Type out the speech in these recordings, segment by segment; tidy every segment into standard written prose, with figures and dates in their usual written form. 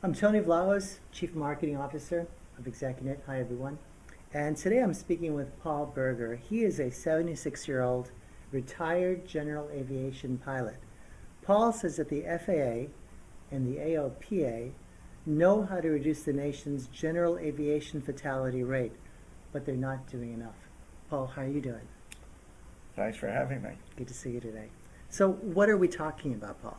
I'm Tony Vlahos, Chief Marketing Officer of ExecuNet. Hi, everyone. And today I'm speaking with Paul Berger. He is a 76-year-old retired general aviation pilot. Paul says that the FAA and the AOPA know how to reduce the nation's general aviation fatality rate, but they're not doing enough. Paul, how are you doing? Thanks for having me. Good to see you today. So what are we talking about, Paul?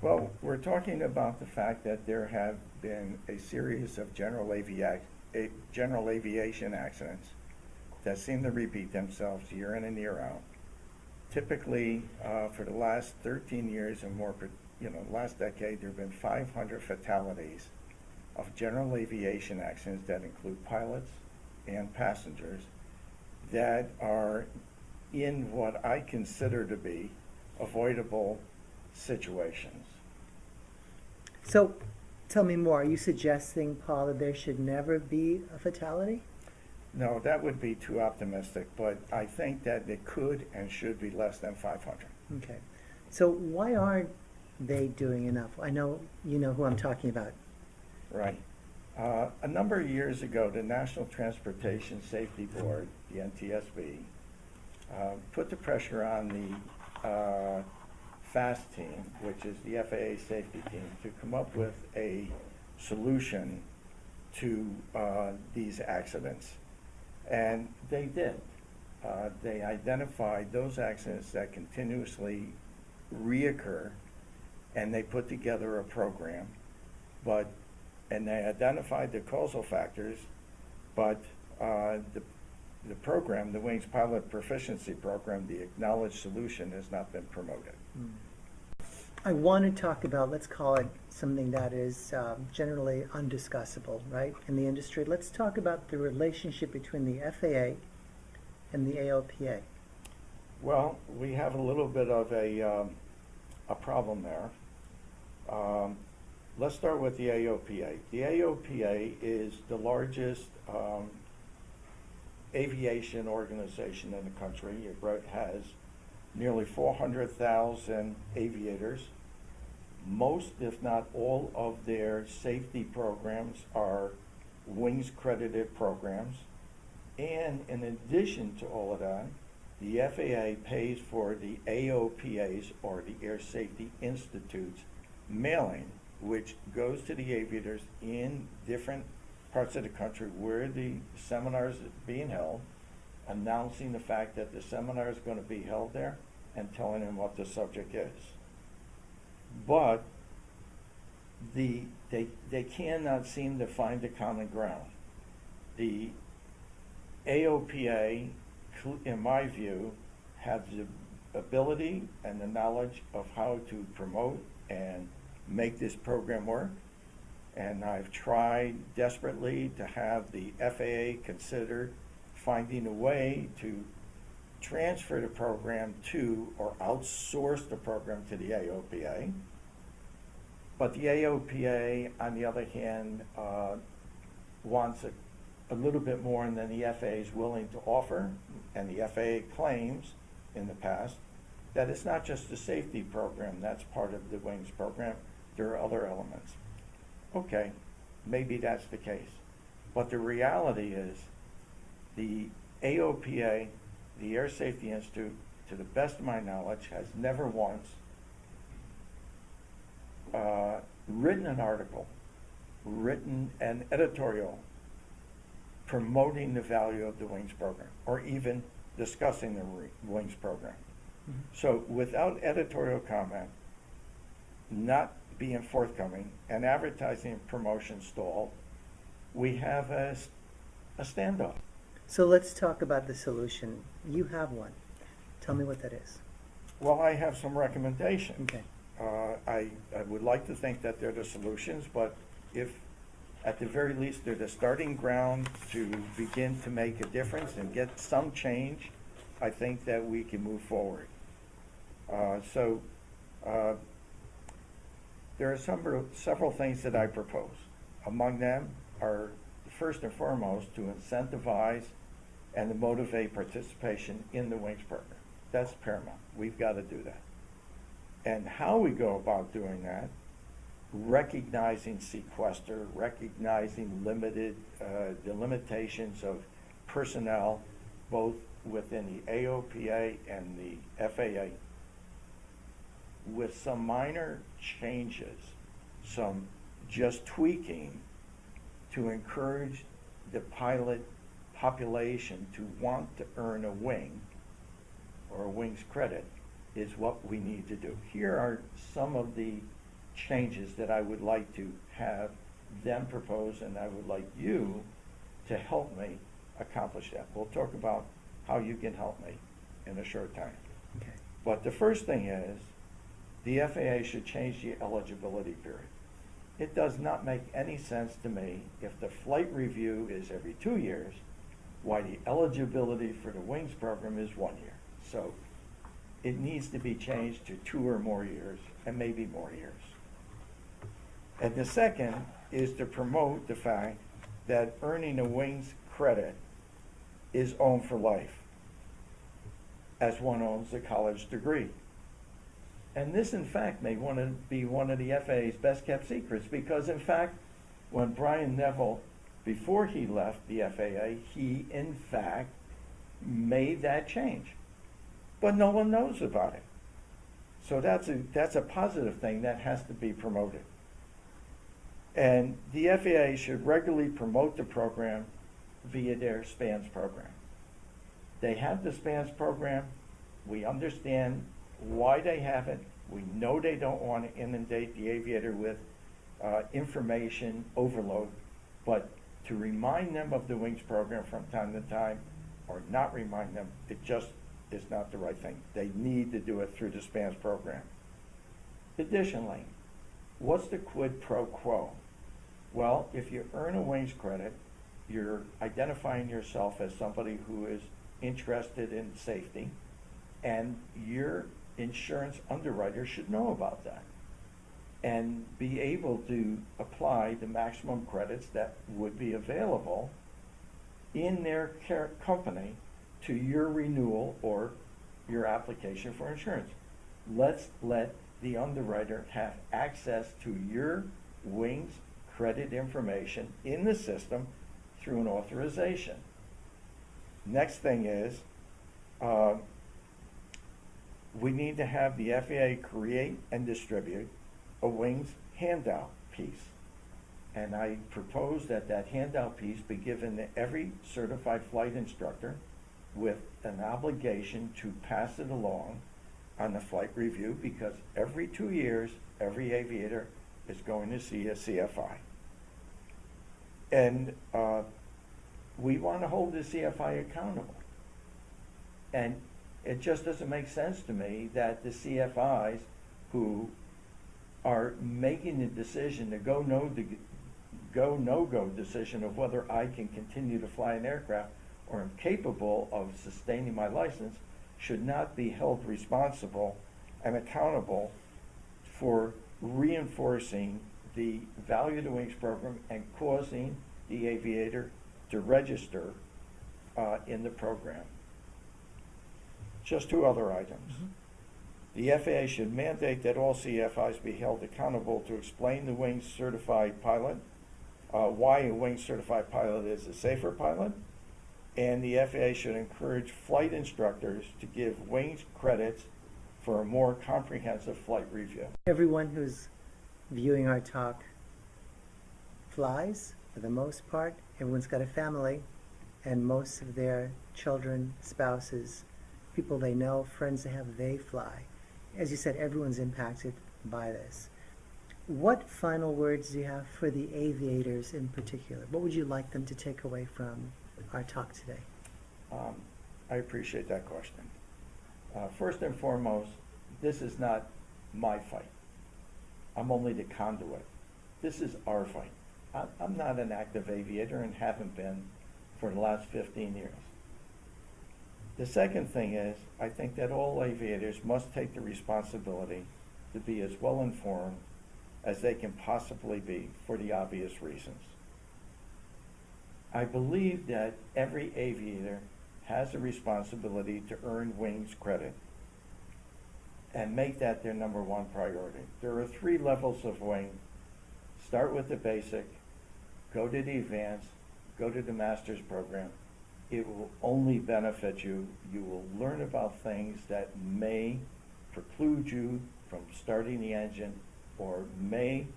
Well, we're talking about the fact that there have been a series of general aviation accidents that seem to repeat themselves year in and year out. Typically, for the last 13 years and more, last decade, there have been 500 fatalities of general aviation accidents that include pilots and passengers that are in what I consider to be avoidable situations. So tell me more. Are you suggesting, Paul, that there should never be a fatality? No, that would be too optimistic, but I think that it could and should be less than 500. Okay. So why aren't they doing enough? I know you know who I'm talking about. Right. A number of years ago, the National Transportation Safety Board, the NTSB, put the pressure on the FAST team, which is the FAA safety team, to come up with a solution to these accidents. And they did. They identified those accidents that continuously reoccur, and they put together a program, and they identified the causal factors, but the program, the Wings Pilot Proficiency Program, the acknowledged solution, has not been promoted. I want to talk about, let's call it something that is generally undiscussable, right, in the industry. Let's talk about the relationship between the FAA and the AOPA. Well, we have a little bit of a problem there. Let's start with the AOPA. The AOPA is the largest aviation organization in the country. It has nearly 400,000 aviators. Most, if not all, of their safety programs are Wings credited programs. And in addition to all of that, the FAA pays for the AOPA's, or the Air Safety Institute's, mailing, which goes to the aviators in different parts of the country where the seminars are being held, announcing the fact that the seminar is going to be held there and telling them what the subject is. But they cannot seem to find a common ground. The AOPA, in my view, has the ability and the knowledge of how to promote and make this program work. And I've tried desperately to have the FAA consider finding a way to transfer the program to, or outsource the program to, the AOPA. But the AOPA, on the other hand, wants a little bit more than the FAA is willing to offer. And the FAA claims in the past that it's not just the safety program that's part of the Wings program, there are other elements. Okay, maybe that's the case. But the reality is the AOPA, the Air Safety Institute, to the best of my knowledge, has never once written an article, written an editorial promoting the value of the Wings program, or even discussing the Wings program. Mm-hmm. So without editorial comment, not being forthcoming, and advertising and promotion stalled, we have a standoff. So let's talk about the solution. You have one. Tell me what that is. Well, I have some recommendations. Okay. I would like to think that they're the solutions, but if at the very least they're the starting ground to begin to make a difference and get some change, I think that we can move forward. There are several things that I propose. Among them are, first and foremost, to incentivize and to motivate participation in the Wings program. That's paramount. We've got to do that. And how we go about doing that recognizing sequester, recognizing the limitations of personnel, both within the AOPA and the FAA, with some minor changes, some just tweaking to encourage the pilot population to want to earn a wing or a wings credit is what we need to do. Here are some of the changes that I would like to have them propose, and I would like you to help me accomplish that. We'll talk about how you can help me in a short time. Okay. But the first thing is, the FAA should change the eligibility period. It does not make any sense to me if the flight review is every 2 years, why the eligibility for the wings program is 1 year. So it needs to be changed to 2 or more years, and maybe more years. And the second is to promote the fact that earning a wings credit is owned for life, as one owns a college degree. And this, in fact, may want to be one of the FAA's best kept secrets, because, in fact, when Brian Neville, before he left the FAA, he, in fact, made that change. But no one knows about it. So that's a positive thing that has to be promoted. And the FAA should regularly promote the program via their SPANS program. They have the SPANS program. We understand why they have it. We know they don't want to inundate the aviator with information overload, but to remind them of the wings program from time to time, or not remind them, it just is not the right thing. They need to do it through the SPANS program. Additionally, what's the quid pro quo? Well, if you earn a wings credit, you're identifying yourself as somebody who is interested in safety, and your insurance underwriter should know about that and be able to apply the maximum credits that would be available in their company to your renewal or your application for insurance. Let's let the underwriter have access to your wings credit information in the system through an authorization. Next thing is, we need to have the FAA create and distribute a wings handout piece. And I propose that that handout piece be given to every certified flight instructor with an obligation to pass it along on the flight review, because every 2 years, every aviator is going to see a CFI. And we want to hold the CFI accountable. And it just doesn't make sense to me that the CFIs who are making the decision, the go no-go decision of whether I can continue to fly an aircraft or am capable of sustaining my license, should not be held responsible and accountable for reinforcing the value of the wings program and causing the aviator to register in the program. Just 2 other items. The FAA should mandate that all CFIs be held accountable to explain the wings certified pilot, why a wings certified pilot is a safer pilot, and the FAA should encourage flight instructors to give wings credits for a more comprehensive flight review. Everyone who's viewing our talk flies, for the most part. Everyone's got a family, and most of their children, spouses, people they know, friends they have, they fly. As you said, everyone's impacted by this. What final words do you have for the aviators in particular? What would you like them to take away from our talk today? I appreciate that question. First and foremost, this is not my fight. I'm only the conduit. This is our fight. I'm not an active aviator and haven't been for the last 15 years. The second thing is, I think that all aviators must take the responsibility to be as well informed as they can possibly be, for the obvious reasons. I believe that every aviator has a responsibility to earn wings credit and make that their #1 priority. There are 3 levels of wing Start with the basic, go to the advanced, go to the master's program. It will only benefit you. You will learn about things that may preclude you from starting the engine, or may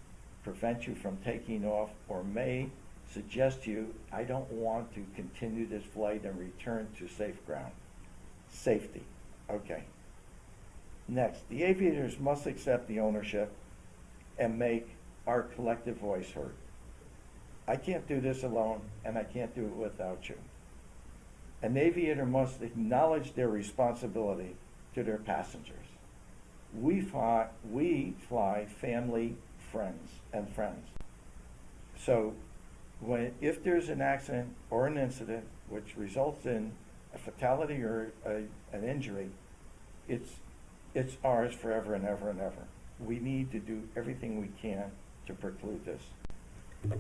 prevent you from taking off, or may suggest to you, I don't want to continue this flight and return to safe ground. Safety, okay. Next, the aviators must accept the ownership and make our collective voice heard. I can't do this alone, and I can't do it without you. An aviator must acknowledge their responsibility to their passengers. We fly family, friends, and friends. So if there's an accident or an incident which results in a fatality or an injury, it's ours forever and ever and ever. We need to do everything we can to preclude this.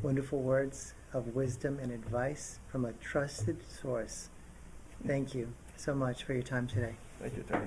Wonderful words of wisdom and advice from a trusted source. Thank you so much for your time today. Thank you, Tony.